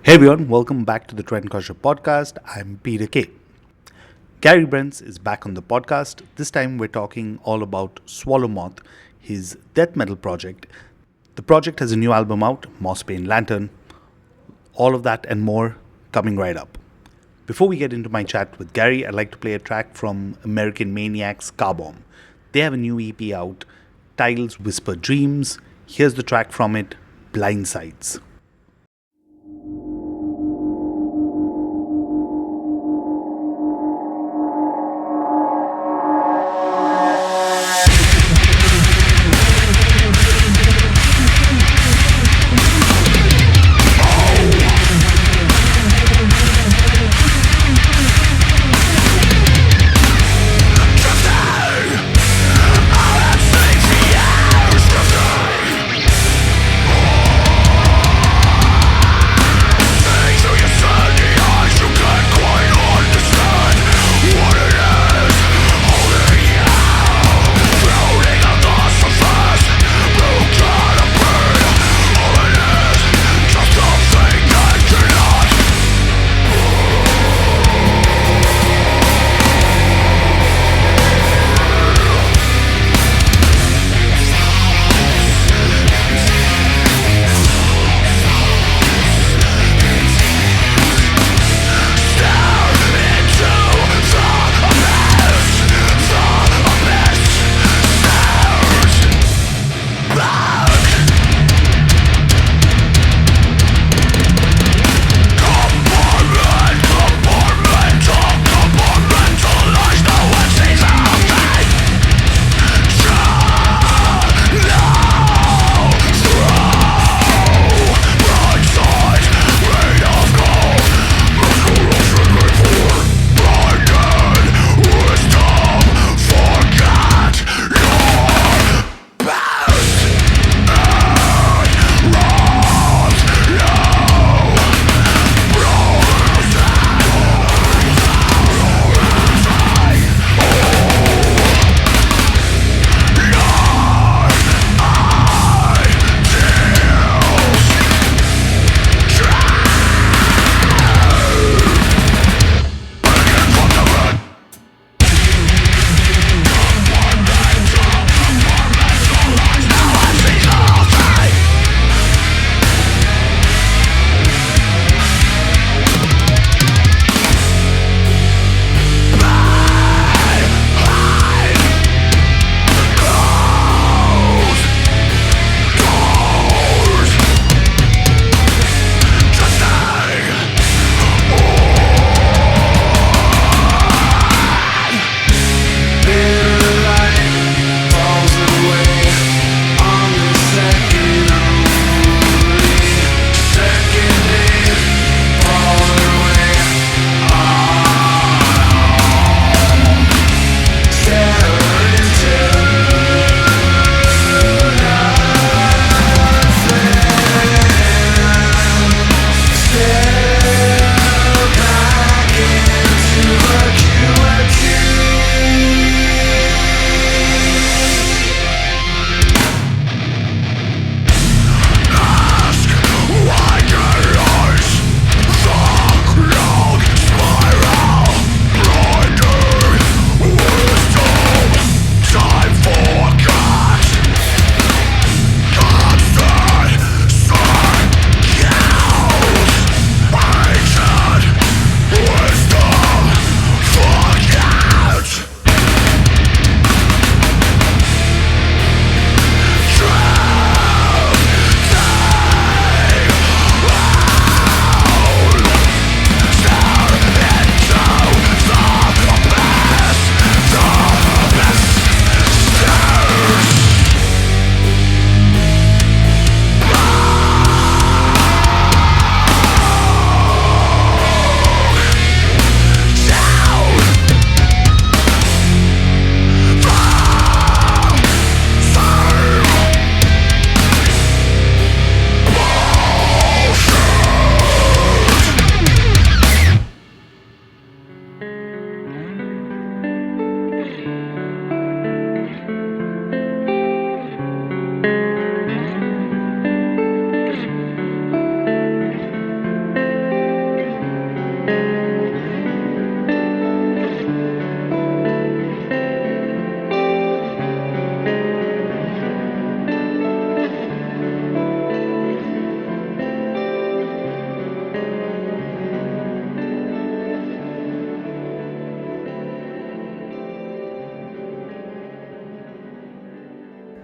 Hey everyone, welcome back to the Trendcrusher podcast. I'm Peter K. Garry Brents is back on the podcast. This time we're talking all about Swallow Moth, his death metal project. The project has a new album out, Mossbane Lantern. All of that and more coming right up. Before we get into my chat with Garry, I'd like to play a track from American Maniacs Carbomb. They have a new EP out, titled Whisper Dreams. Here's the track from it, Blindsides.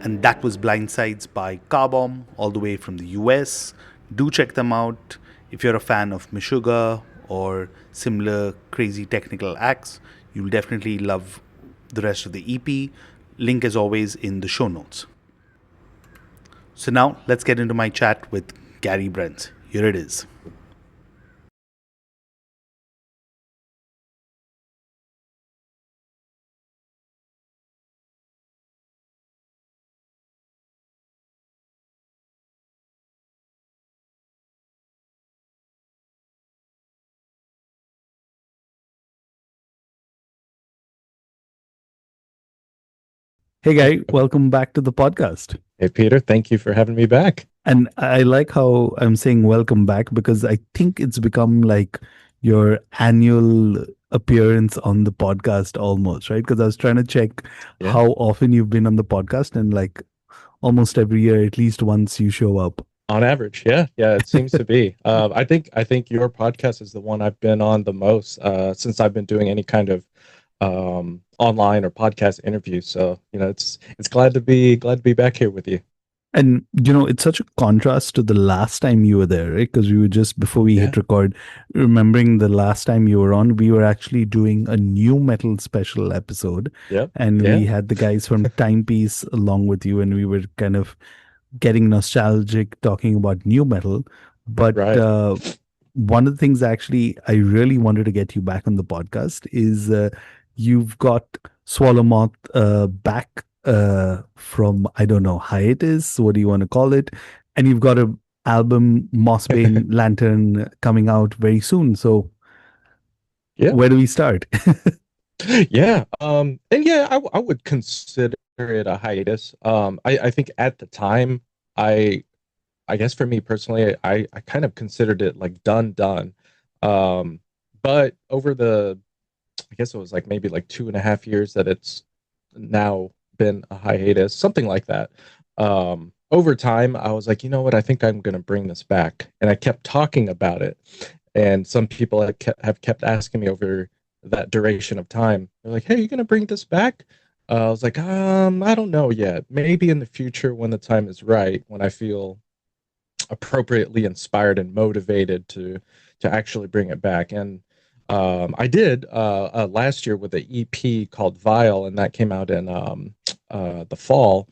And that was Blindsides by Carbomb, all the way from the US. Do check them out if you're a fan of Meshuggah or similar crazy technical acts. You'll definitely love the rest of the EP. Link as always in the show notes. So now let's get into my chat with Garry Brents. Here it is. Hey, Gary, welcome back to the podcast. Hey, Peter, thank you for having me back. And I like how I'm saying welcome back because I think it's become like your annual appearance on the podcast almost, right? Because I was trying to check Yeah, how often you've been on the podcast, and like almost every year, at least once you show up. on average, yeah, it seems to be. I think your podcast is the one I've been on the most since I've been doing any kind of online or podcast interviews. So it's glad to be back here with you. And it's such a contrast to the last time you were there, right? Because we were just before we Yeah, hit record, remembering the last time you were on, we were actually doing a new metal special episode, yep, and yeah, we had the guys from Timepiece along with you, and we were kind of getting nostalgic talking about new metal. But right. one of the things actually I really wanted to get you back on the podcast is you've got Swallow Moth back from, I don't know, hiatus, what do you want to call it? And you've got a album, Mossbane Lantern, coming out very soon. So Yeah, where do we start? yeah. And yeah, I would consider it a hiatus. I think at the time, I I guess for me personally, I kind of considered it like done. Um, but over I guess it was like maybe like 2.5 years that it's now been a hiatus, something like that. Over time, I was like, you know what? I think I'm going to bring this back, and I kept talking about it. And some people have kept asking me over that duration of time. They're like, "Hey, you going to bring this back?" I was like, I don't know yet. Maybe in the future when the time is right, when I feel appropriately inspired and motivated to actually bring it back. And I did last year with an EP called Vial, and that came out in the fall.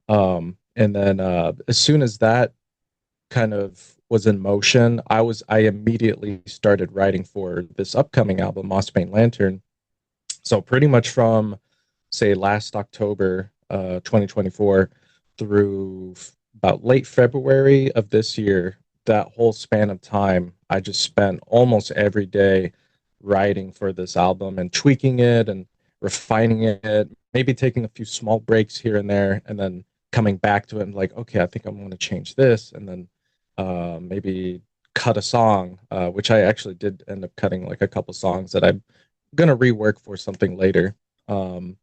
And then as soon as that kind of was in motion, I immediately started writing for this upcoming album, Mossbane Lantern. So pretty much from say last October 2024 through about late February of this year, that whole span of time, I just spent almost every day writing for this album and tweaking it and refining it, maybe taking a few small breaks here and there, and then coming back to it and like, okay, I think I'm going to change this, and then maybe cut a song, which I actually did end up cutting like a couple songs that I'm going to rework for something later. Um,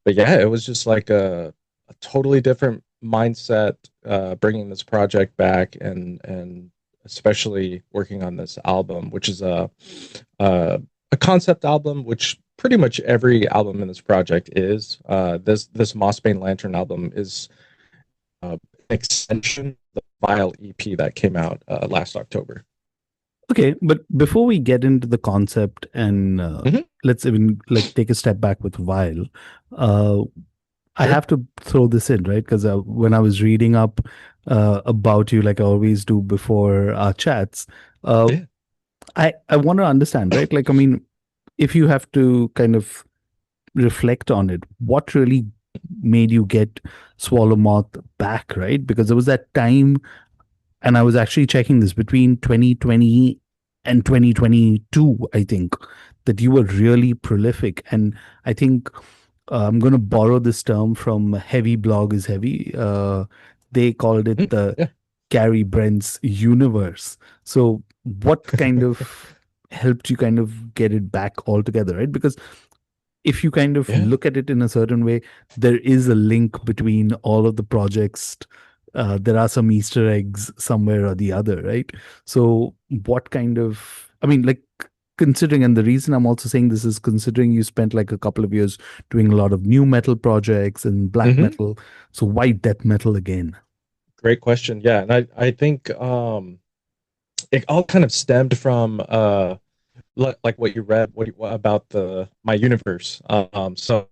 but yeah, it was just like a totally different mindset, bringing this project back, and especially working on this album, which is a concept album, which pretty much every album in this project is. This Mossbane Lantern album is an extension of the Vial EP that came out last October. Okay, but before we get into the concept and Hmm. let's even like take a step back with Vile, uh, I Sure. have to throw this in, right? Because when I was reading up about you, like I always do before our chats, uh, Yeah. I want to understand, right? Like, I mean, if you have to kind of reflect on it, what really made you get Swallow Moth back, right? Because there was that time, and I was actually checking this between 2020 and 2022, I think, that you were really prolific. And I think I'm going to borrow this term from Heavy Blog is Heavy. They called it Mm, the yeah. Garry Brents universe. So, what kind of helped you kind of get it back altogether, right? Because if you kind of Yeah. look at it in a certain way, there is a link between all of the projects. There are some Easter eggs somewhere or the other, right? So, what kind of, I mean, like, considering, and the reason I'm also saying this is considering you spent like a couple of years doing a lot of new metal projects and black Hmm. metal. So why death metal again? Great question. Yeah, and I think it all kind of stemmed from like what you read about the my universe. So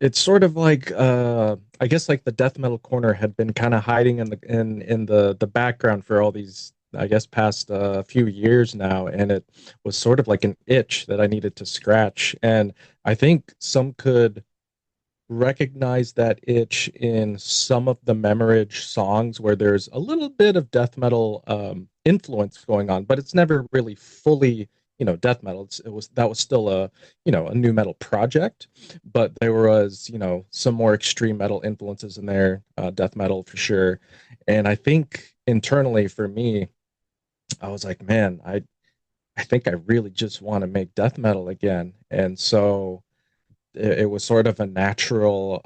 it's sort of like I guess like the death metal corner had been kind of hiding in the background for all these I guess past few years now, and it was sort of like an itch that I needed to scratch. And I think some could recognize that itch in some of the Memoridge songs where there's a little bit of death metal influence going on, but it's never really fully, death metal. It was that was still a new metal project, but there was, some more extreme metal influences in there, death metal for sure. And I think internally for me, I was like, man, I think I really just want to make death metal again. And so it was sort of a natural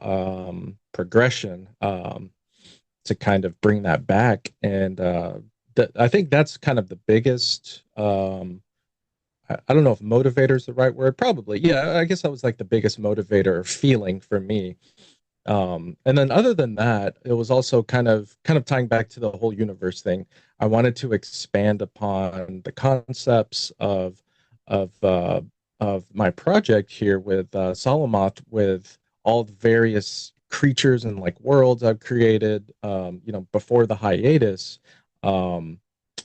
progression to kind of bring that back. And I think that's kind of the biggest. I don't know if motivator is the right word. Probably, yeah. I guess that was like the biggest motivator or feeling for me. And then other than that, it was also kind of tying back to the whole universe thing. I wanted to expand upon the concepts of uh, of my project here with Swallow Moth, with all the various creatures and like worlds I've created, before the hiatus, um,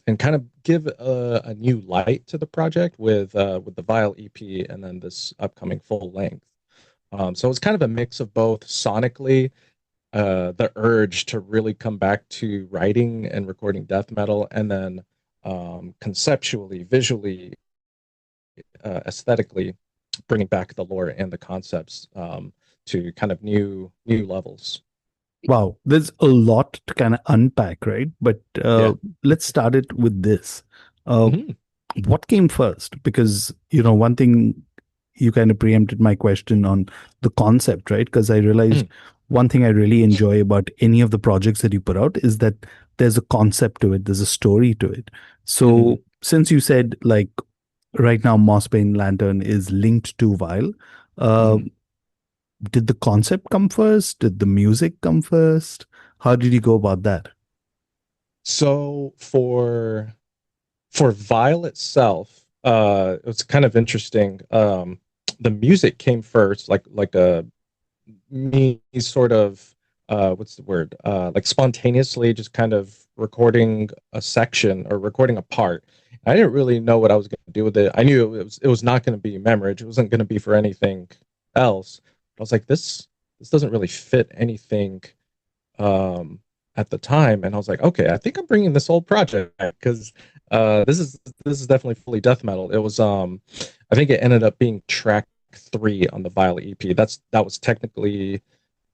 and kind of give a new light to the project with the Vial EP and then this upcoming full length. So it's kind of a mix of both sonically, the urge to really come back to writing and recording death metal, and then conceptually, visually, aesthetically, bringing back the lore and the concepts to kind of new levels. Wow, there's a lot to kind of unpack, right? But Yeah. let's start it with this. Uh, Hmm. what came first? Because, one thing you kind of preempted my question on the concept, right? Because I realized one thing I really enjoy about any of the projects that you put out is that there's a concept to it, there's a story to it. Hmm. So, since you said like right now, Mossbane Lantern is linked to Vile, uh, Hmm. did the concept come first? Did the music come first? How did you go about that? So for Vile itself, it was kind of interesting. The music came first, like a me sort of what's the word? Like spontaneously just kind of recording a section or recording a part. I didn't really know what I was going to do with it. I knew it was not going to be Memorage. It wasn't going to be for anything else. But I was like, this doesn't really fit anything um, at the time, and I was like, okay, I think I'm bringing this old project back because this is definitely fully death metal. It was I think it ended up being track 3 on the Vial EP. That was technically,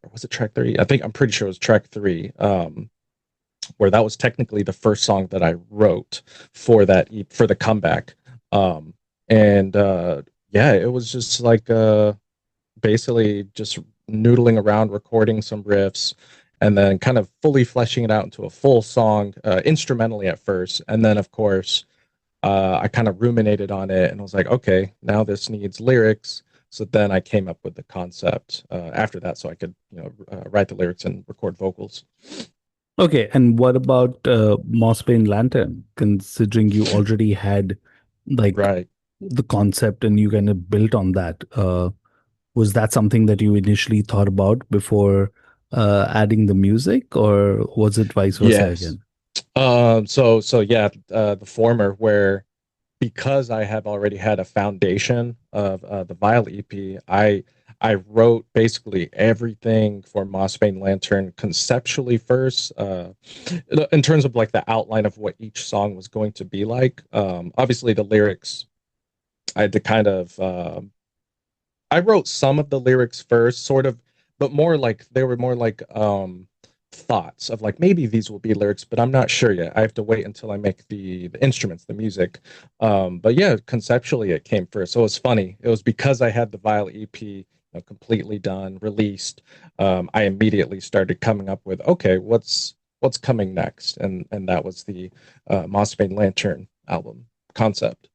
or was it track 3? I'm pretty sure it was track 3. Where that was technically the first song that I wrote for for the comeback. And yeah, it was just like basically just noodling around, recording some riffs, and then kind of fully fleshing it out into a full song, instrumentally at first. And then, of course, I kind of ruminated on it and was like, okay, now this needs lyrics. So then I came up with the concept after that, so I could, write the lyrics and record vocals. Okay, and what about Mossbane Lantern? Considering you already had like Right. the concept and you kind of built on that, was that something that you initially thought about before adding the music, or was it vice versa Yes. again? So yeah, the former, where because I have already had a foundation of the Vial EP, I wrote basically everything for Mossbane Lantern conceptually first, in terms of like the outline of what each song was going to be like. Obviously, the lyrics I had to kind of I wrote some of the lyrics first, sort of, but more like they were more like thoughts of like maybe these will be lyrics, but I'm not sure yet. I have to wait until I make the instruments, the music. But yeah, conceptually it came first. So it was funny. It was because I had the Vial EP, completely done, released. I immediately started coming up with, okay, what's coming next, and that was the Mossbane Lantern album concept.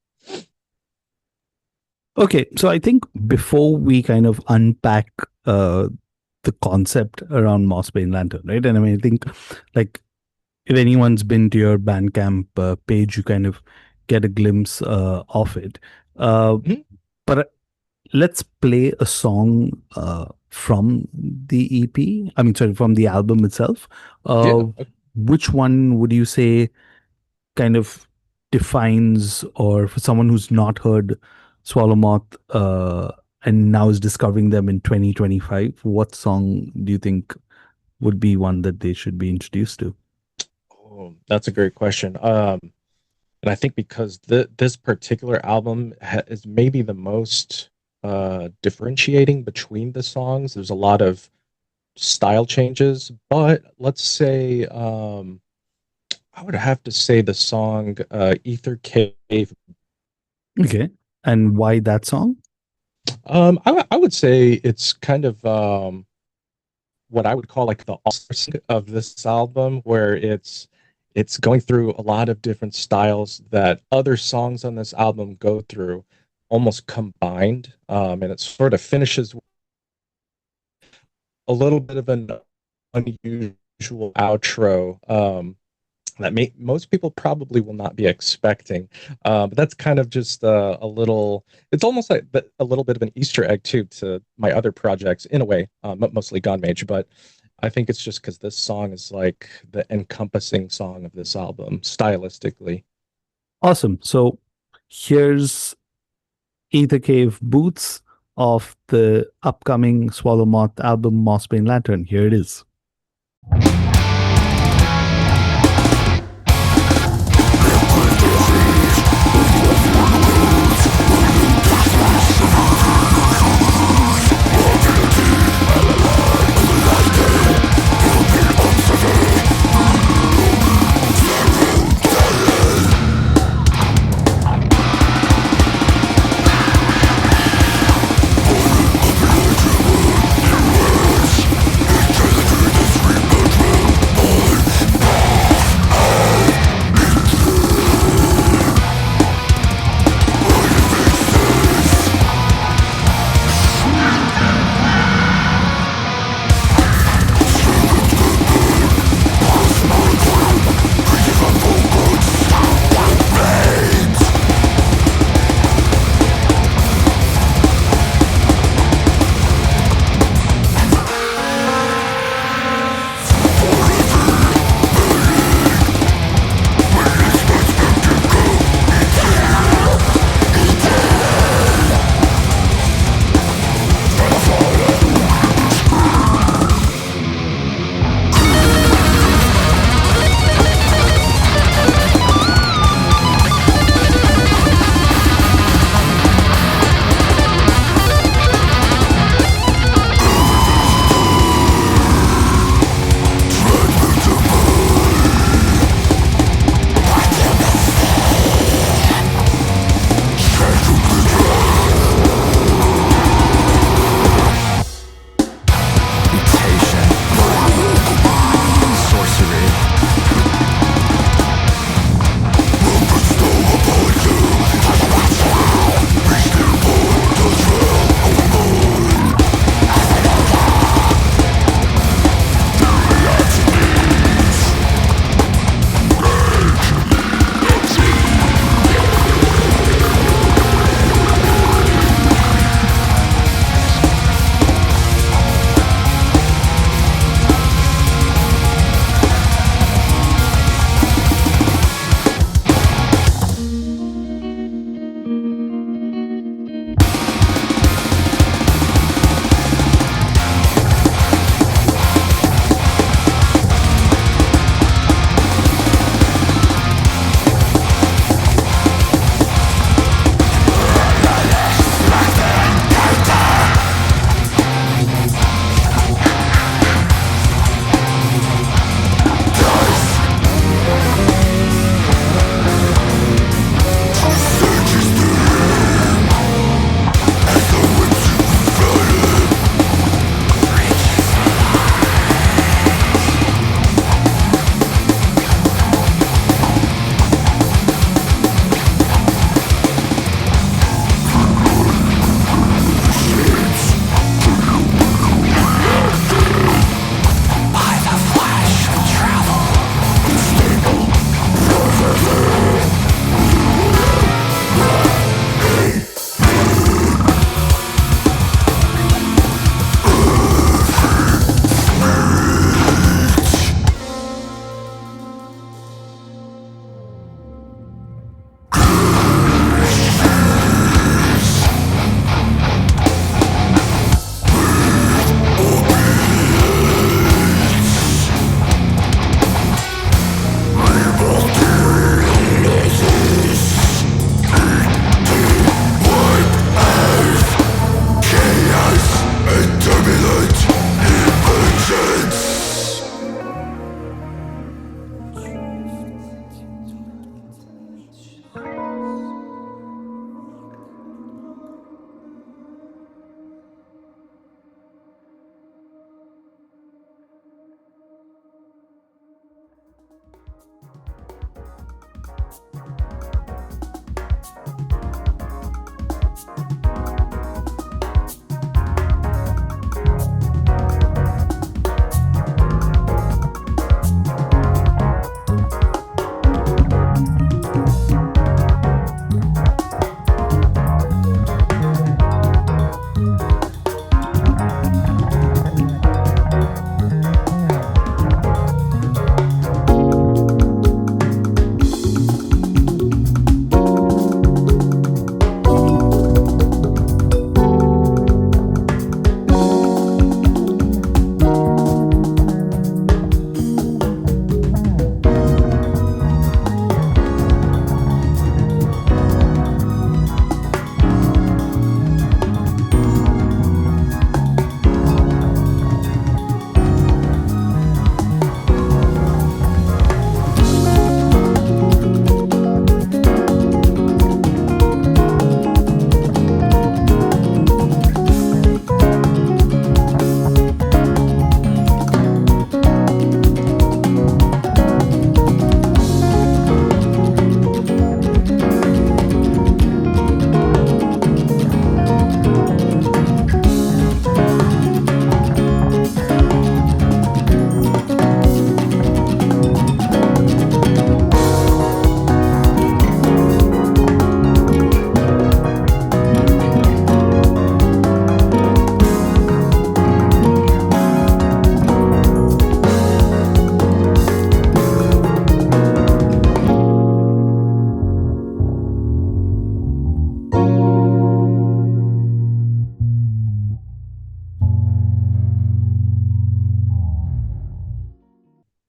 Okay, so I think before we kind of unpack uh, the concept around Mossbane Lantern, right? And I mean, I think like if anyone's been to your Bandcamp page, you kind of get a glimpse of it. Uh, Mhm. but let's play a song from the EP. I mean, sorry, from the album itself. Yeah. Which one would you say kind of defines, or for someone who's not heard Swallow Moth and now is discovering them in 2025, what song do you think would be one that they should be introduced to? Oh, that's a great question. And I think because this particular album is maybe the most differentiating between the songs. There's a lot of style changes, but let's say I would have to say the song Aethercave. Okay. And why that song? I would say it's kind of what I would call like the all of this album, where it's going through a lot of different styles that other songs on this album go through, almost combined, and it sort of finishes a little bit of an unusual outro that most people probably will not be expecting. But that's kind of just a little. It's almost like a little bit of an Easter egg too to my other projects in a way, mostly Gone Mage. But I think it's just because this song is like the encompassing song of this album stylistically. Awesome. So here's Ether Cave Boots of the upcoming Swallow Moth album, Mossbane Lantern. Here it is.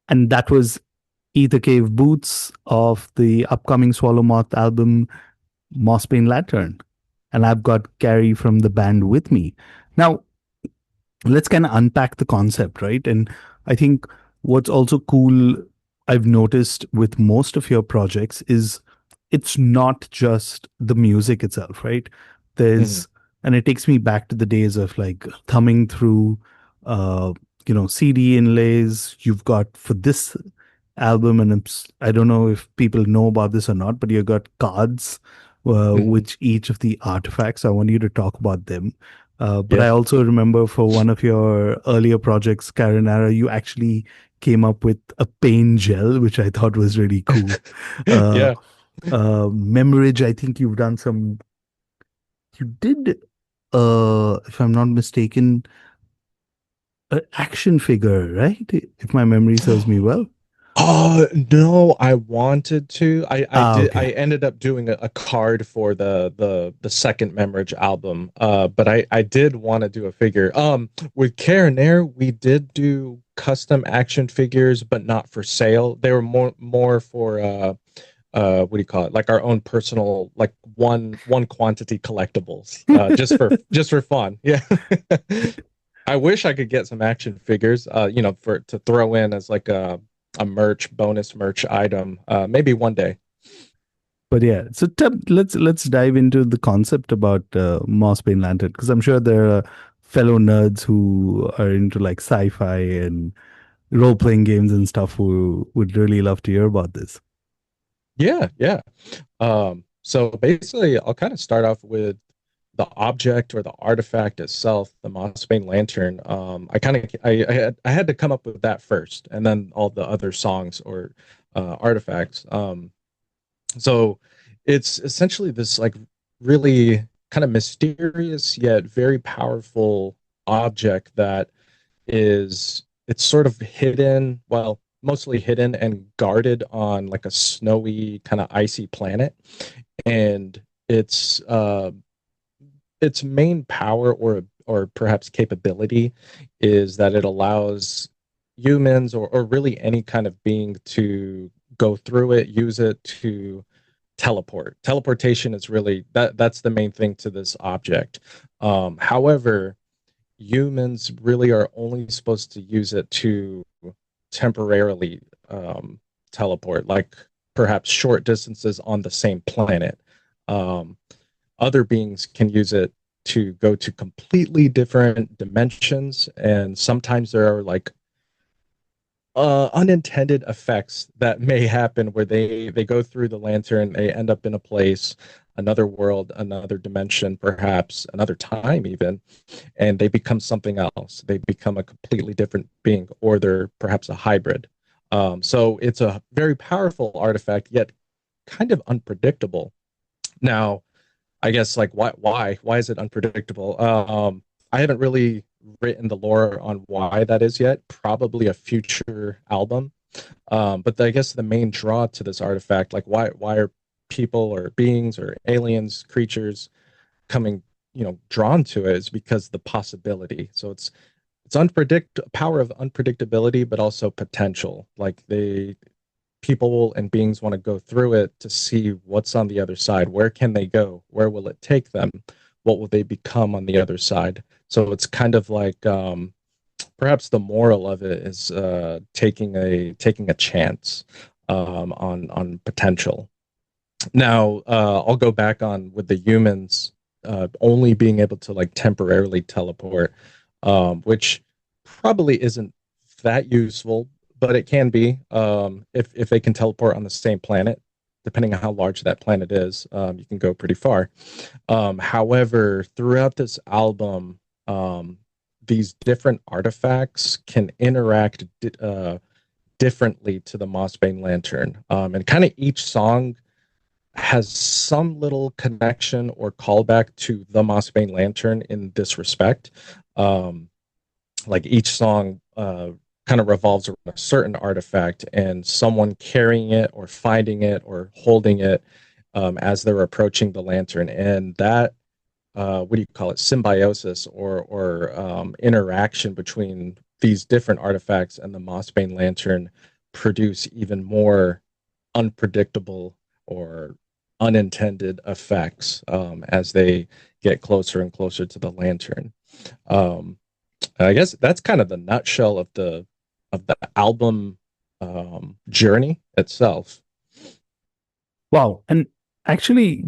And that was Aethercave boots of the upcoming Swallow Moth album, Mossbane Lantern. And I've got Garry from the band with me. Now, let's kind of unpack the concept, right? And I think what's also cool, I've noticed with most of your projects, is it's not just the music itself, right? Mhm. There's, and it takes me back to the days of like thumbing through, uh, CD inlays. You've got for this album, and I don't know if people know about this or not, but you've got cards, Mhm. which each of the artifacts. I want you to talk about them. But I Yeah. also remember for one of your earlier projects, Karanara, you actually came up with a pain gel, which I thought was really cool. Uh, Yeah. Memorage, I think you've done some, you did, if I'm not mistaken, an action figure, right? If my memory serves me well. No, I wanted to. I Ah, did. okay. I ended up doing a card for the second Memorage album. But I did want to do a figure. With Care and Air, we did do custom action figures, but not for sale. They were more for what do you call it? Like our own personal, like one quantity collectibles. Just for fun. Yeah. I wish I could get some action figures, for to throw in as like a merch bonus merch item. Maybe one day. But yeah, so let's dive into the concept about Mossbane Lantern, because I'm sure there are fellow nerds who are into like sci-fi and role-playing games and stuff who would really love to hear about this. Yeah, yeah. So basically, I'll kind of start off with the object or the artifact itself, the Mossbane Lantern. I had to come up with that first, and then all the other songs or artifacts. So it's essentially this like really kind of mysterious yet very powerful object that it's sort of hidden, well, mostly hidden and guarded on like a snowy kind of icy planet. And its main power or perhaps capability is that it allows humans or really any kind of being to go through it, use it to teleport. Teleportation is really that's the main thing to this object. However, humans really are only supposed to use it to temporarily teleport, like perhaps short distances on the same planet. Um, Other beings can use it to go to completely different dimensions, and sometimes there are like unintended effects that may happen where they go through the lantern, they end up in a place, another world, another dimension, perhaps another time even, and they become something else. They become a completely different being, or they're perhaps a hybrid. So it's a very powerful artifact, yet kind of unpredictable. Now, I guess like why is it unpredictable? I haven't really written the lore on why that is yet. Probably a future album. But I guess the main draw to this artifact, like why are people or beings or aliens, creatures coming, drawn to it, is because the possibility. So it's power of unpredictability, but also potential. Like people and beings want to go through it to see what's on the other side. Where can they go? Where will it take them? What will they become on the other side? So it's kind of like perhaps the moral of it is taking a chance on potential. Now I'll go back on with the humans only being able to like temporarily teleport, which probably isn't that useful, but it can be if they can teleport on the same planet. Depending on how large that planet is, you can go pretty far. However, throughout this album, these different artifacts can interact differently to the Mossbane Lantern, and kind of each song has some little connection or callback to the Mossbane Lantern in this respect. Um, like each song kind of revolves around a certain artifact and someone carrying it or finding it or holding it as they're approaching the lantern. And that, what do you call it, symbiosis or interaction between these different artifacts and the Mossbane Lantern produce even more unpredictable or unintended effects as they get closer and closer to the lantern. Um, I guess that's kind of the nutshell of the album journey itself. Wow. And actually,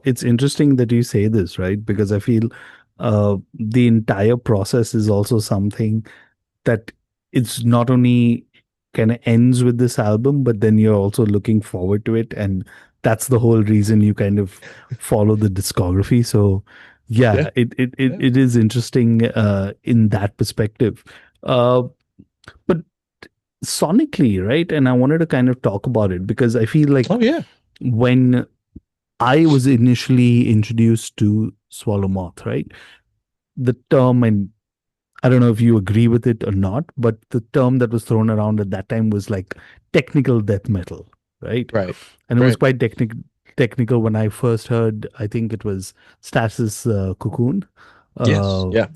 it's interesting that you say this, right? Because I feel the entire process is also something that it's not only kind of ends with this album, but then you're also looking forward to it. And that's the whole reason you kind of follow the discography. So Yeah, yeah, yeah. it is interesting in that perspective. Uh, but sonically, right? And I wanted to kind of talk about it because I feel like Oh yeah. when I was initially introduced to Swallow Moth, right? The term, and I don't know if you agree with it or not, but the term that was thrown around at that time was like technical death metal, right? Right. And it was Right. quite technical when I first heard, I think it was Stasis Cocoon. Yes. Uh, Yeah.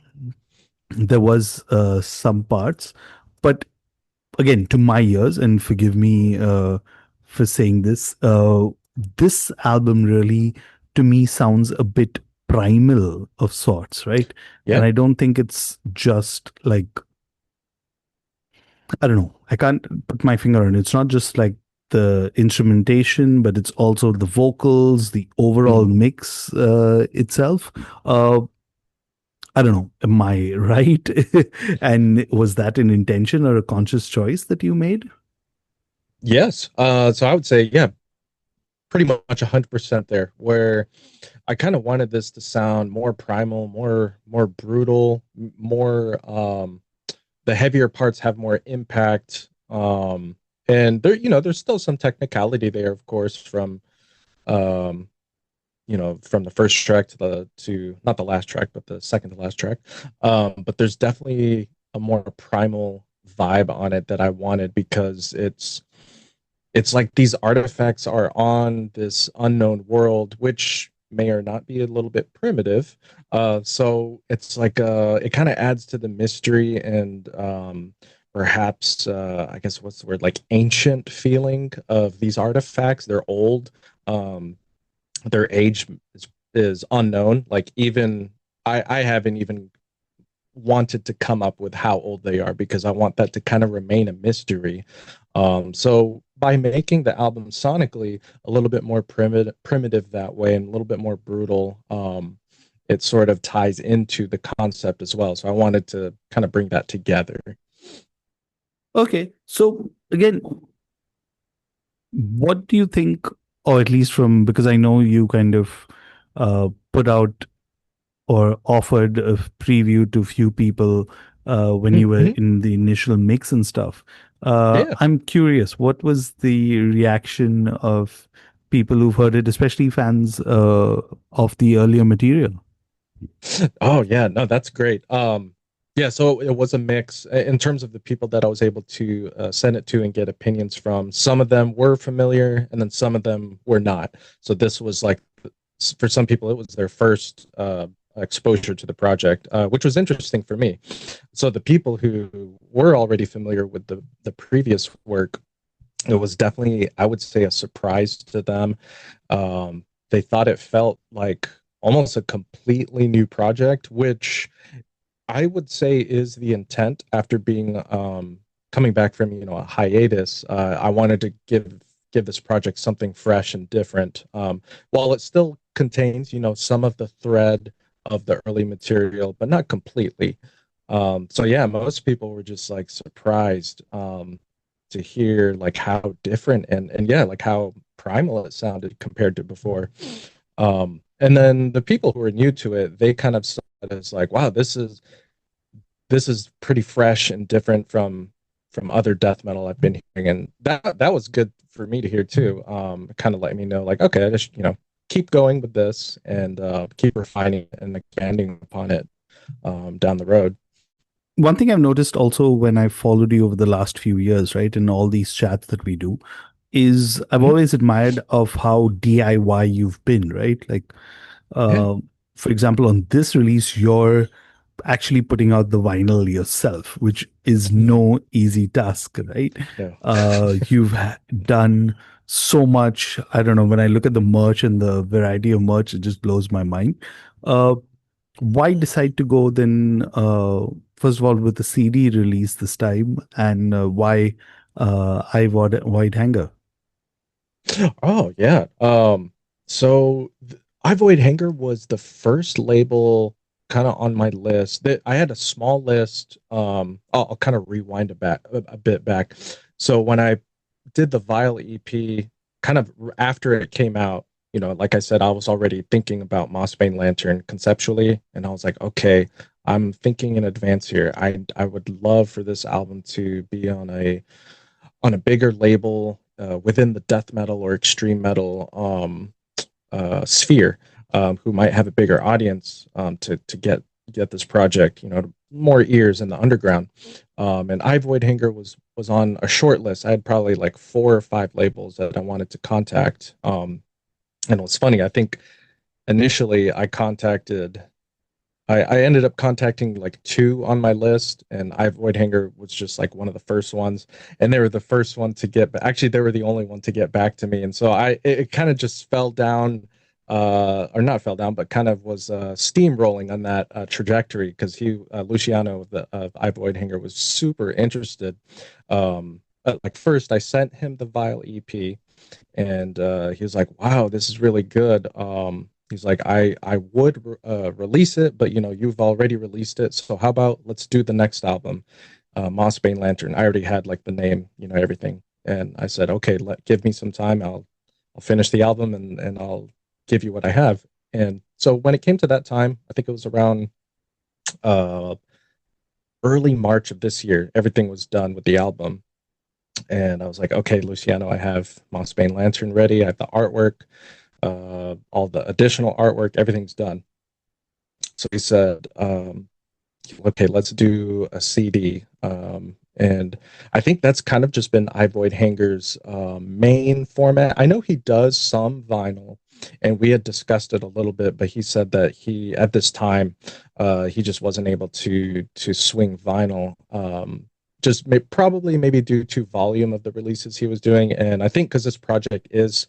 there was some parts, but again, to my ears, and forgive me for saying this, this album really, to me, sounds a bit primal of sorts, right? And Yeah. I don't think it's just like, I don't know, I can't put my finger on it. It's not just like the instrumentation, but it's also the vocals, the overall Mhm. mix itself. Uh, I don't know, am I right? And was that an intention or a conscious choice that you made? Yes. So I would say, yeah, pretty much 100% there. Where I kind of wanted this to sound more primal, more brutal, more the heavier parts have more impact. And there, there's still some technicality there, of course, from um, from the first track to not the last track, but the second to last track. But there's definitely a more primal vibe on it that I wanted because it's like these artifacts are on this unknown world, which may or not be a little bit primitive. So it's like it kind of adds to the mystery and perhaps I guess what's the word, like ancient feeling of these artifacts. They're old. Um, their age is unknown. Like even I haven't even wanted to come up with how old they are because I want that to kind of remain a mystery. So by making the album sonically a little bit more primitive that way and a little bit more brutal, it sort of ties into the concept as well. So I wanted to kind of bring that together. Okay. So again, what do you think, or at least from, because I know you kind of put out or offered a preview to few people when you were Mm-hmm. in the initial mix and stuff. Yeah. I'm curious, what was the reaction of people who've heard it, especially fans of the earlier material? Oh yeah, no, that's great. Yeah, so it was a mix in terms of the people that I was able to send it to and get opinions from. Some of them were familiar, and then some of them were not. So this was like, for some people, it was their first exposure to the project, which was interesting for me. So the people who were already familiar with the previous work, it was definitely, I would say, a surprise to them. They thought it felt like almost a completely new project, which I would say is the intent after being coming back from a hiatus. I wanted to give this project something fresh and different, while it still contains some of the thread of the early material, but not completely. So yeah, most people were just like surprised to hear like how different and yeah, like how primal it sounded compared to before. And then the people who are new to it, they kind of saw it as like, wow, this is pretty fresh and different from other death metal I've been hearing, and that was good for me to hear too. Kind of let me know, like, okay, I just keep going with this and keep refining and expanding upon it down the road. One thing I've noticed also when I followed you over the last few years, right, in all these chats that we do, is I've Mhm. always admired of how DIY you've been, right? Like, Yeah. uh, for example, on this release, your actually putting out the vinyl yourself, which is Mhm. no easy task, right? Yeah. You've done so much. I don't know. When I look at the merch and the variety of merch, it just blows my mind. Uh, why decide to go then, first of all, with the CD release this time, and why White Hanger? Oh yeah. So I Void Hanger was the first label kind of on my list. That I had a small list. I'll kind of rewind a bit back. So when I did the Vial EP, kind of after it came out, like I said, I was already thinking about Mossbane Lantern conceptually, and I was like, okay, I'm thinking in advance here. I would love for this album to be on a bigger label within the death metal or extreme metal sphere, who might have a bigger audience to get this project, more ears in the underground. And I Void Hanger was on a short list. I had probably like 4 or 5 labels that I wanted to contact. And it was funny. I think initially I ended up contacting like 2 on my list, and I Void Hanger was just like one of the first ones, and they were the first one to get. Actually, they were the only one to get back to me, and so it kind of just fell down, or not fell down, but kind of was steamrolling on that trajectory because Luciano of I Void Hanger was super interested. Like first, I sent him the Vial EP, and he was like, "Wow, this is really good." He's like, I would release it, but you've already released it, so how about let's do the next album, Mossbane Lantern. I already had like the name, everything, and I said, okay, give me some time. I'll finish the album and I'll give you what I have. And so when it came to that time, I think it was around uh, early March of this year, everything was done with the album. And I was like, okay, Luciano, I have Mossbane Lantern ready. I have the artwork, all the additional artwork, everything's done. So he said, okay, let's do a CD. And I think that's kind of just been iVoid Hanger's main format. I know he does some vinyl, and we had discussed it a little bit, but he said that at this time, he just wasn't able to swing vinyl. Just probably maybe due to volume of the releases he was doing, and I think because this project is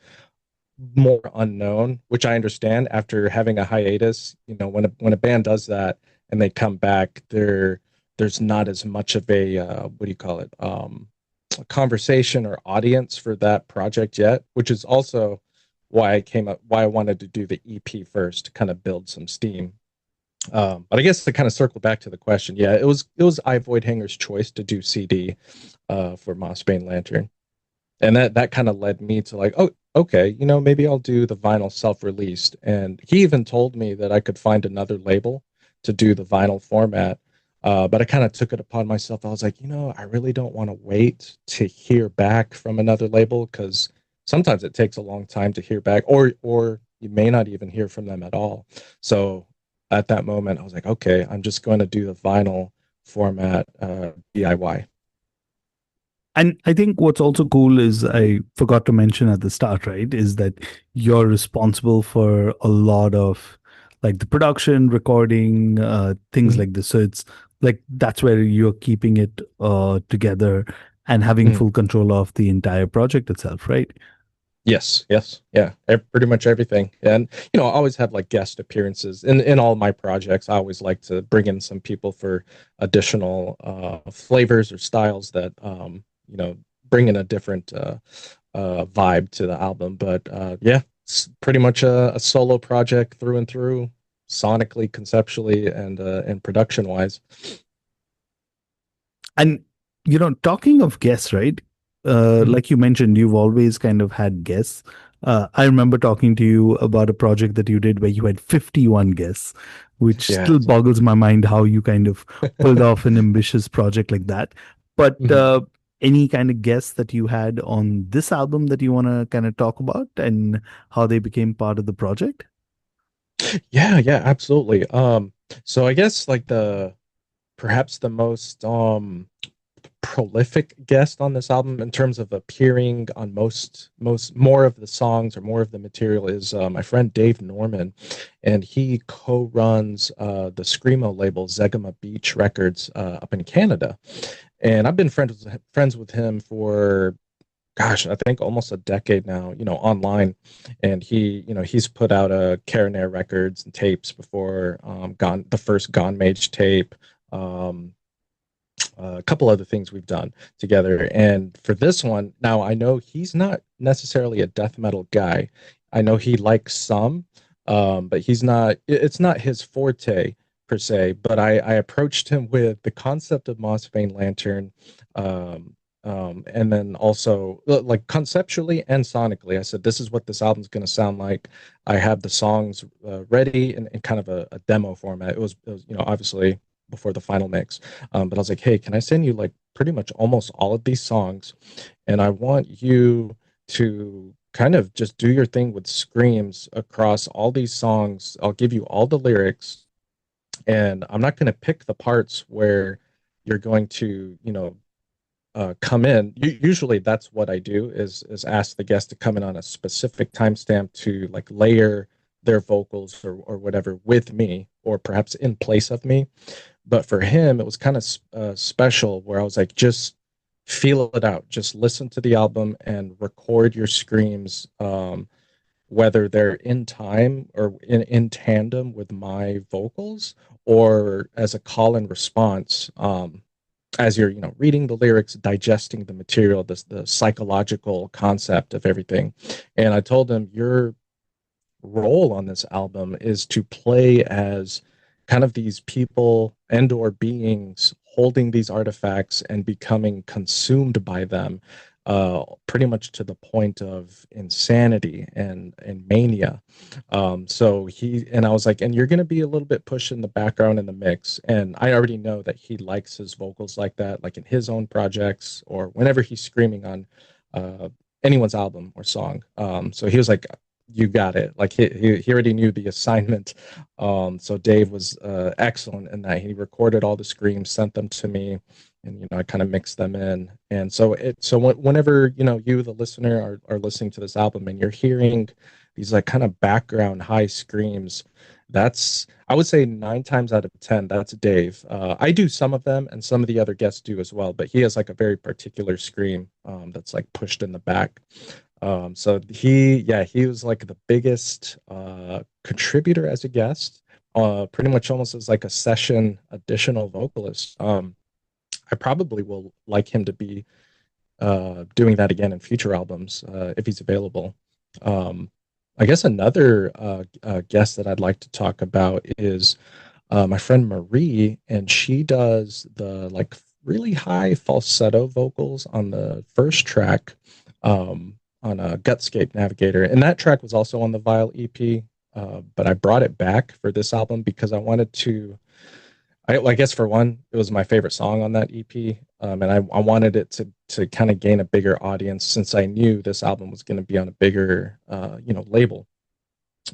more unknown, which I understand after having a hiatus. When a band does that and they come back, there's not as much of a what do you call it, a conversation or audience for that project yet, which is also why I wanted to do the EP first to kind of build some steam. But I guess to kind of circle back to the question, yeah, it was I Void Hanger's choice to do CD for Mossbane Lantern, and that kind of led me to like, oh, okay, maybe I'll do the vinyl self-released. And he even told me that I could find another label to do the vinyl format. But I kind of took it upon myself. I was like, I really don't want to wait to hear back from another label, because sometimes it takes a long time to hear back, or you may not even hear from them at all. So at that moment, I was like, okay, I'm just going to do the vinyl format, DIY. And I think what's also cool is I forgot to mention at the start, right, is that you're responsible for a lot of like the production, recording, things Mhm. like this. So it's like that's where you're keeping it together and having Mhm. full control of the entire project itself, right? Yes, yes, yeah, pretty much everything. And I always have like guest appearances in all my projects. I always like to bring in some people for additional flavors or styles that bring in a different vibe to the album. But yeah, it's pretty much a solo project through and through, sonically, conceptually, and production wise. And talking of guests, right? Mhm. Like you mentioned, you've always kind of had guests. I remember talking to you about a project that you did where you had 51 guests, which Yeah. still boggles my mind how you kind of pulled off an ambitious project like that. But Mhm. any kind of guests that you had on this album that you want to kind of talk about and how they became part of the project? Yeah, yeah, absolutely. So I guess like the perhaps the most prolific guest on this album in terms of appearing on most more of the songs or more of the material is my friend Dave Norman, and he co-runs the screamo label Zegama Beach Records up in Canada. And I've been friends with him for, gosh, I think almost a decade now, online. And he's put out a Carinair records and tapes before, Gone, the first Gone Mage tape, um, a couple other things we've done together. And for this one, now I know he's not necessarily a death metal guy. I know he likes some, but he's not. It's not his forte per se. But I approached him with the concept of Mossbane Lantern, and then also like conceptually and sonically. I said, "This is what this album's going to sound like." I have the songs ready in kind of a demo format. It was obviously before the final mix. But I was like, hey, can I send you like pretty much almost all of these songs? And I want you to kind of just do your thing with screams across all these songs. I'll give you all the lyrics, and I'm not going to pick the parts where you're going to, come in. Usually that's what I do is ask the guest to come in on a specific timestamp to like layer their vocals or whatever with me, or perhaps in place of me. But for him, it was kind of special where I was like, just feel it out. Just listen to the album and record your screams, whether they're in time or in tandem with my vocals or as a call and response. As you're, reading the lyrics, digesting the material, the psychological concept of everything. And I told him, your role on this album is to play as kind of these people and or beings holding these artifacts and becoming consumed by them, pretty much to the point of insanity and mania. So he and I was like, and you're going to be a little bit pushed in the background in the mix. And I already know that he likes his vocals like that, like in his own projects or whenever he's screaming on uh, anyone's album or song. So he was like, you got it. Like he already knew the assignment. So Dave was excellent in that. He recorded all the screams, sent them to me, and I kind of mixed them in. And whenever you the listener are listening to this album and you're hearing these like kind of background high screams, that's, I would say, 9 times out of 10 that's Dave. I do some of them, and some of the other guests do as well, but he has like a very particular scream that's like pushed in the back. So he was like the biggest contributor as a guest, pretty much almost as like a session additional vocalist. I probably will like him to be doing that again in future albums if he's available. Um, I guess another guest that I'd like to talk about is my friend Marie, and she does the like really high falsetto vocals on the first track. On a Gutscape Navigator. And that track was also on the Vial EP, but I brought it back for this album because I wanted to. I guess for one, it was my favorite song on that EP, and I wanted it to kind of gain a bigger audience since I knew this album was going to be on a bigger label.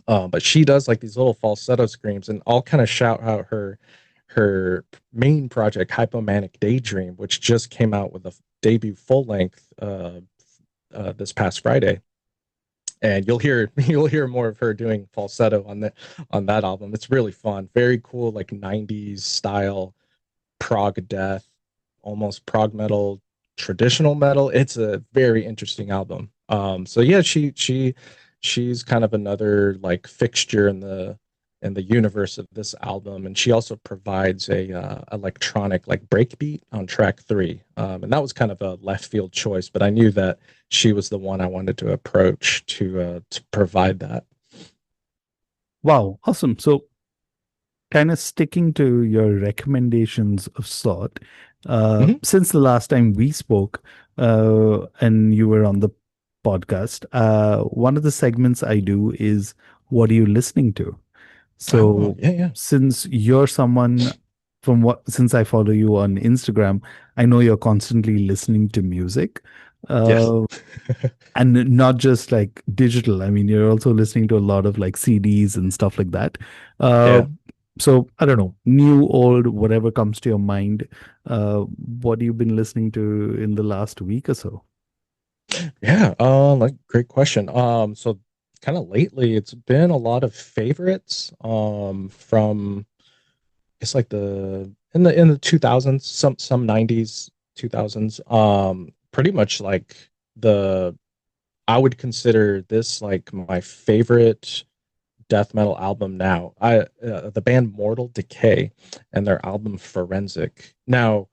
But she does like these little falsetto screams, and I'll kind of shout out her main project, Hypomanic Daydream, which just came out with a debut full length this past Friday, and you'll hear more of her doing falsetto on that album. It's really fun, very cool, like 90s style prog death, almost prog metal, traditional metal. It's a very interesting album. So yeah, she's kind of another like fixture in the universe of this album, and she also provides a electronic like breakbeat on track 3, and that was kind of a left field choice, but I knew that she was the one I wanted to approach to provide that. Wow, awesome. So, kind of sticking to your recommendations of sort, Hmm. since the last time we spoke, and you were on the podcast, one of the segments I do is what are you listening to? Oh So yeah, yeah. since you're someone since I follow you on Instagram, I know you're constantly listening to music. Yes. Uh, and not just like digital. I mean, you're also listening to a lot of like CDs and stuff like that. Uh, Yeah. So I don't know, new, old, whatever comes to your mind. What you've been listening to in the last week or so? Yeah, like great question. So kind of lately it's been a lot of favorites from it's like the in the 2000s, some 90s, 2000s. Pretty much like the I would consider this like my favorite death metal album now. The band Mortal Decay and their album Forensic. Now,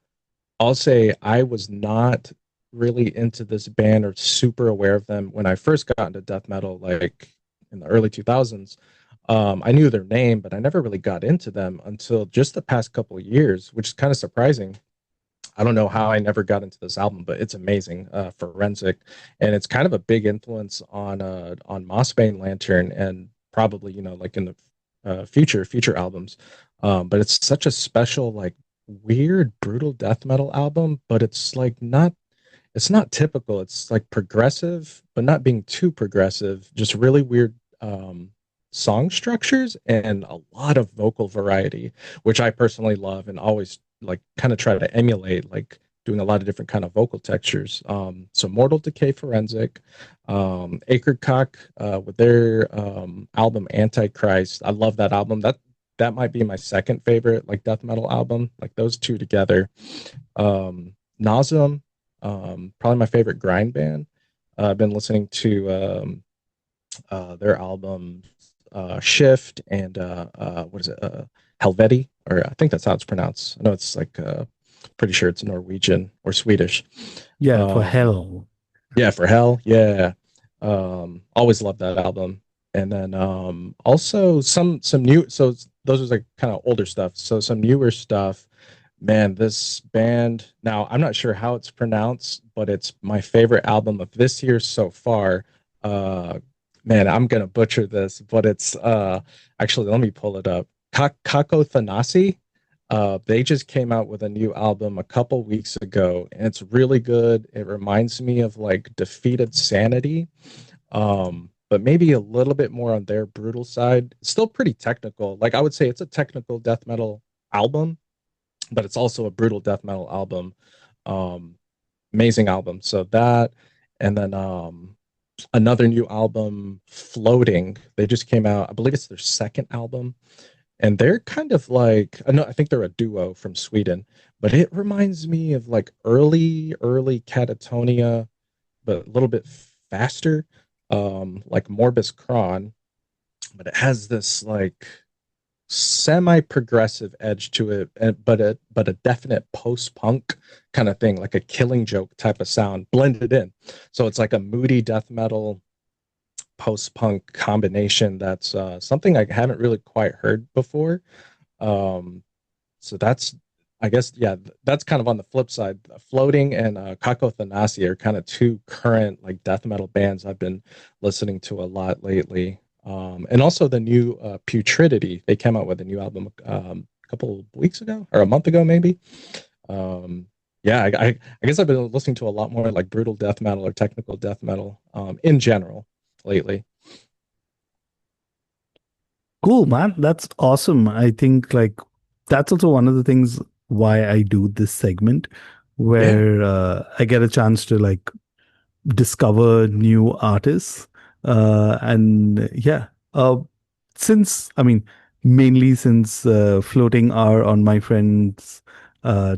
I'll say I was not really into this band or super aware of them when I first got into death metal, like in the early 2000s. I knew their name, but I never really got into them until just the past couple of years, which is kind of surprising. I don't know how I never got into this album, but it's amazing, Forensic, and it's kind of a big influence on Mossbane Lantern and probably like in the future albums. But it's such a special like weird brutal death metal album, but it's not typical. It's like progressive, but not being too progressive. Just really weird song structures and a lot of vocal variety, which I personally love and always like kind of try to emulate, like doing a lot of different kind of vocal textures. So Mortal Decay Forensic, Aethercave with their album Antichrist. I love that album. That might be my second favorite like death metal album. Like those two together. Nauseum, probably my favorite grind band. I've been listening to their album Shift and what is it? Helveti, or I think that's how it's pronounced. I know it's like pretty sure it's Norwegian or Swedish. Yeah, for Um, hell. yeah, for Hell, yeah. Always loved that album. And then also some new. So those are like kind of older stuff. So some newer stuff. Man, this band. Now I'm not sure how it's pronounced, but it's my favorite album of this year so far. Uh, man, I'm gonna butcher this, but it's actually let me pull it up. Kako Thanasi. They just came out with a new album a couple weeks ago, and it's really good. It reminds me of like Defeated Sanity, but maybe a little bit more on their brutal side. It's still pretty technical. Like I would say it's a technical death metal album, but it's also a brutal death metal album. Um, Amazing album. So that, and then another new album, Floating. They just came out. I believe it's their second album, and they're kind of like I know I think they're a duo from Sweden, but it reminds me of like early Catatonia, but a little bit faster, like Morbus Cron, but it has this like semi-progressive edge to it, but a definite post-punk kind of thing, like a Killing Joke type of sound blended in. So it's like a moody death metal post-punk combination that's something I haven't really quite heard before. Um, so that's, I guess, yeah, that's kind of on the flip side. Floating and Kako Thanasi are kind of two current like death metal bands I've been listening to a lot lately. And also the new Putridity. They came out with a new album a couple of weeks ago or a month ago, maybe. Um, yeah, I guess I've been listening to a lot more like brutal death metal or technical death metal in general lately. Cool, man. That's awesome. I think like that's also one of the things why I do this segment Yeah. where I get a chance to like discover new artists. And yeah, since I mean, mainly since floating are on my friend's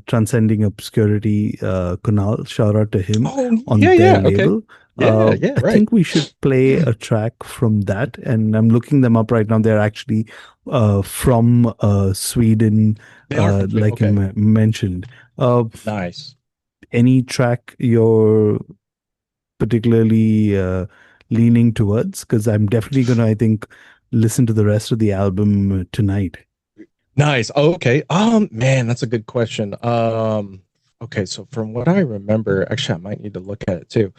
Transcending Obscurity, Kunal, shout out to him Oh, on yeah, their yeah. Okay. label. Yeah, yeah, I right. think we should play a track from that, and I'm looking them up right now. They're actually from Sweden, They are from Sweden. like you Okay. mentioned. Uh, Nice. any track you're particularly leaning towards? Because I'm definitely going to, I think, listen to the rest of the album tonight. Nice. Oh, okay. Man, that's a good question. Okay, so from what I remember, actually I might need to look at it too.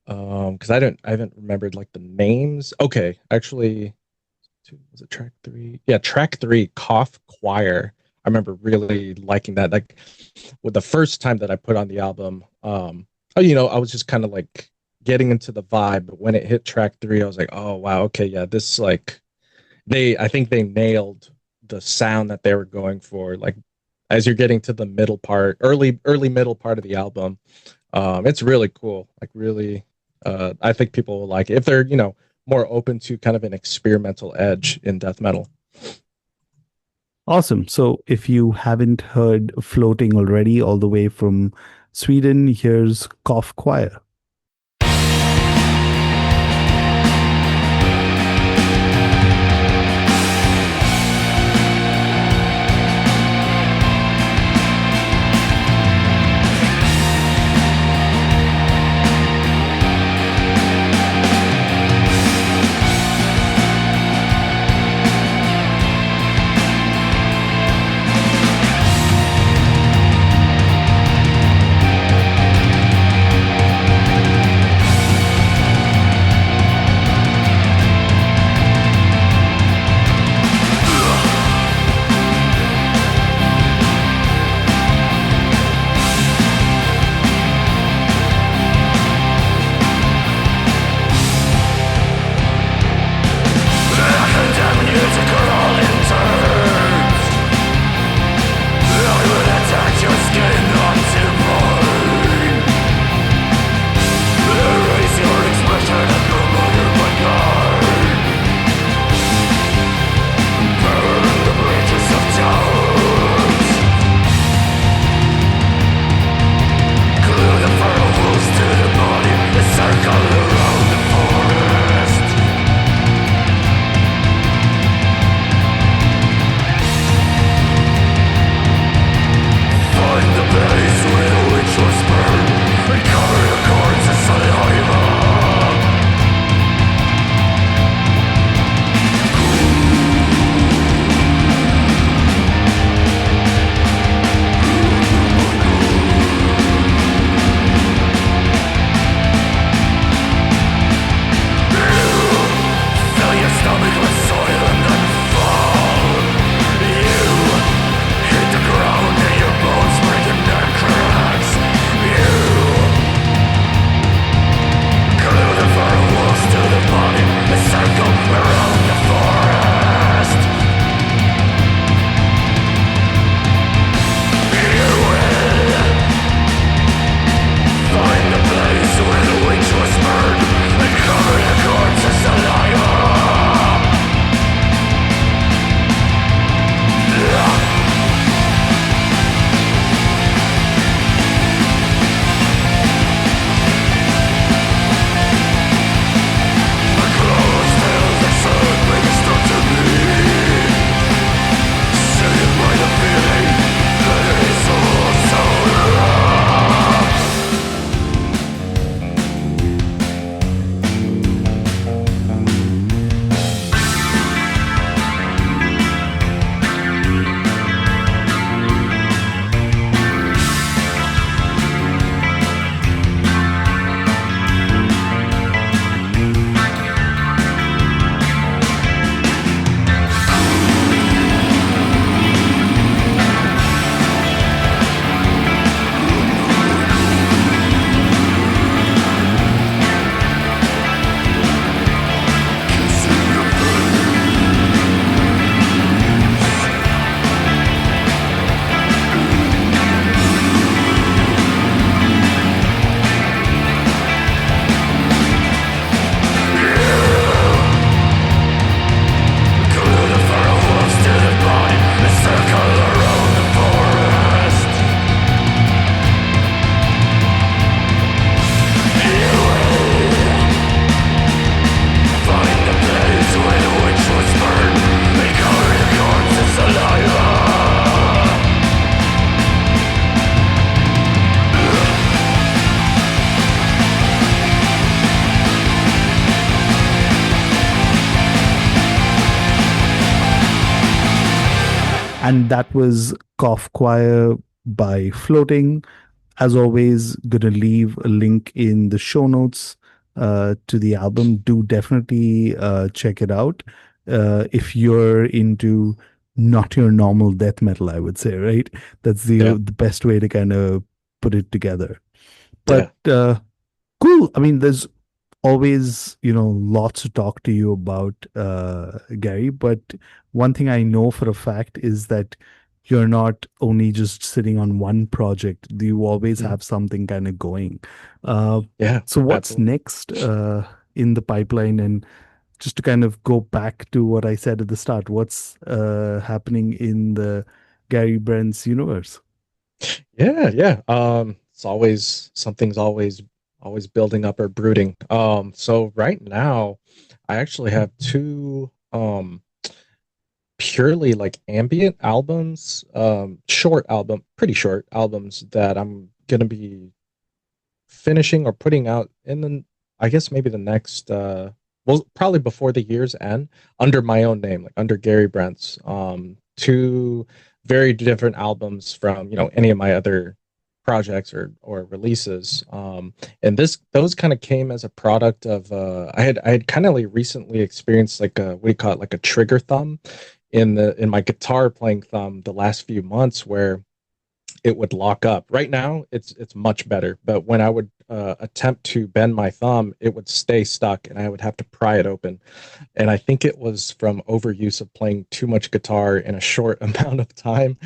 Because I haven't remembered like the names. Okay, actually, was it track three? Yeah, track three, Cough Choir. I remember really liking that. Like with the first time that I put on the album, oh, I was just kind of like getting into the vibe, but when it hit track three, I was like, oh wow, okay, yeah, this like I think they nailed the sound that they were going for. Like as you're getting to the middle part, early middle part of the album, it's really cool. Like really, I think people will like it if they're more open to kind of an experimental edge in death metal. Awesome. So if you haven't heard Floating already, all the way from Sweden, here's Cough Choir. And that was Cough Choir by Floating. As always, gonna leave a link in the show notes to the album. Do definitely check it out if you're into not your normal death metal, I would say, right? That's Yeah. the best way to kind of put it together. Yeah. But cool. I mean, there's always, lots to talk to you about, Gary. But one thing I know for a fact is that you're not only just sitting on one project, you always Mhm. have something kind of going. Uh, Yeah, so, what's absolutely. next in the pipeline? And just to kind of go back to what I said at the start, what's happening in the Gary Brents universe? Yeah, yeah. It's always something's always building up or brooding. So right now, I actually have two purely like ambient albums, pretty short albums that I'm gonna be finishing or putting out in the, I guess maybe the next well, probably before the year's end, under my own name, like under Garry Brents. Two very different albums from, any of my other projects or releases. And those kind of came as a product of I had kind of like recently experienced like a, what do you call it, like a trigger thumb in my guitar playing thumb the last few months, where it would lock up. Right now, it's much better, but when I would attempt to bend my thumb, it would stay stuck, and I would have to pry it open. And I think it was from overuse of playing too much guitar in a short amount of time.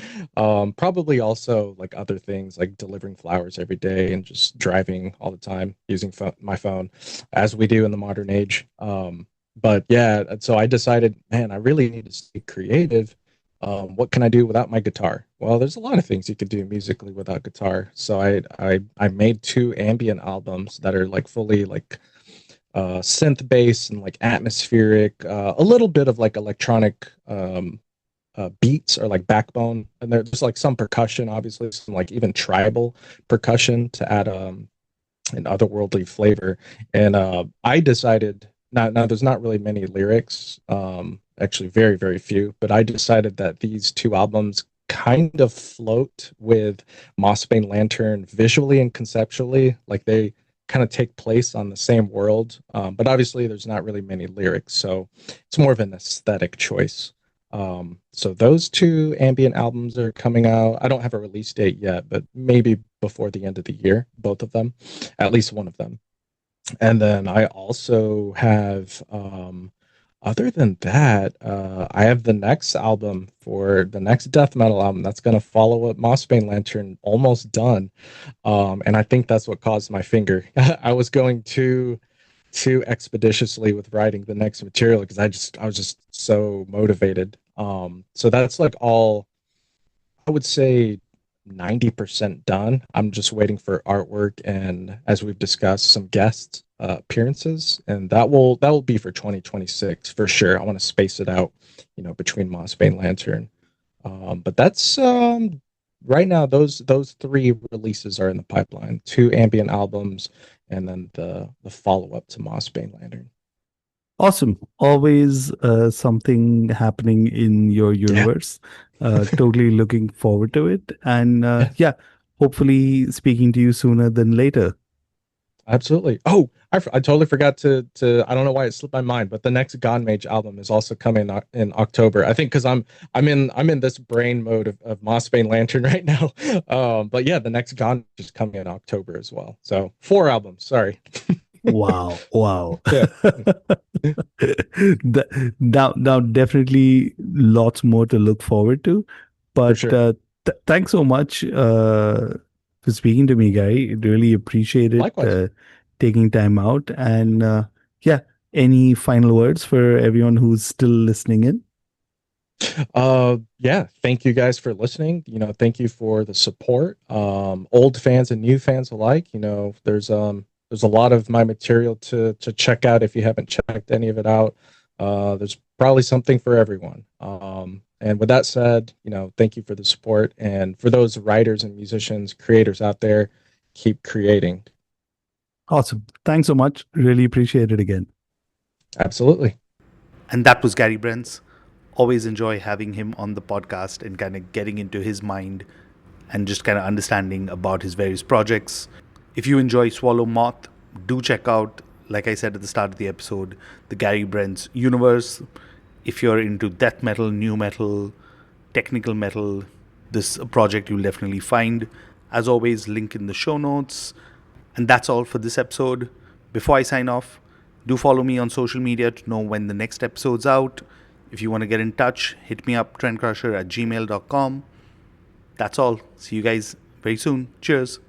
Probably also like other things, like delivering flowers every day and just driving all the time using my phone, as we do in the modern age. But yeah, so I decided, man, I really need to stay creative. What can I do without my guitar? Well, there's a lot of things you could do musically without guitar. So I made two ambient albums that are like fully like synth bass and like atmospheric, a little bit of like electronic beats or like backbone, and there's like some percussion, obviously some like even tribal percussion to add an otherworldly flavor. And I decided, now there's not really many lyrics, actually very very few, but I decided that these two albums kind of float with Mossbane Lantern visually and conceptually, like they kind of take place on the same world, but obviously there's not really many lyrics, so it's more of an aesthetic choice. So those two ambient albums are coming out. I don't have a release date yet, but maybe before the end of the year, both of them, at least one of them. And then I also have, other than that, I have the next album for the next death metal album that's going to follow up Mossbane Lantern, almost done. And I think that's what caused my finger. I was going too expeditiously with writing the next material because I was just so motivated. So that's like all, I would say, 90% done. I'm just waiting for artwork and, as we've discussed, some guest appearances, and that will be for 2026 for sure. I want to space it out, between Mossbane Lantern. But that's right now. Those three releases are in the pipeline. Two ambient albums, and then the follow up to Mossbane Lantern. Awesome. Always something happening in your Yeah, universe. Totally looking forward to it. And yeah, yeah, hopefully speaking to you sooner than later. absolutely. Oh, I totally forgot to. I don't know why it slipped my mind, but the next God Mage album is also coming in October. I think because I'm in this brain mode of Mossbane Lantern right now. But yeah, the next God Mage is coming in October as well. So four albums. Sorry. Wow. Wow. Yeah, Now, definitely lots more to look forward to. for But sure. thanks so much for speaking to me, Guy. Really appreciate it, Likewise. taking time out. And yeah, any final words for everyone who's still listening in? Yeah, thank you guys for listening. Thank you for the support. Old fans and new fans alike. There's a lot of my material to check out if you haven't checked any of it out. There's probably something for everyone. And with that said, thank you for the support, and for those writers and musicians, creators out there, keep creating. Awesome. Thanks so much. Really appreciate it again. Absolutely. And that was Gary Brents. Always enjoy having him on the podcast and kind of getting into his mind and just kind of understanding about his various projects. If you enjoy Swallow Moth, do check out, like I said at the start of the episode, the Gary Brents universe. If you're into death metal, new metal, technical metal, this project you'll definitely find. As always, link in the show notes. And that's all for this episode. Before I sign off, Do follow me on social media to know when the next episode's out. If you want to get in touch, hit me up, trendcrusher@gmail.com. That's all. See you guys very soon. Cheers.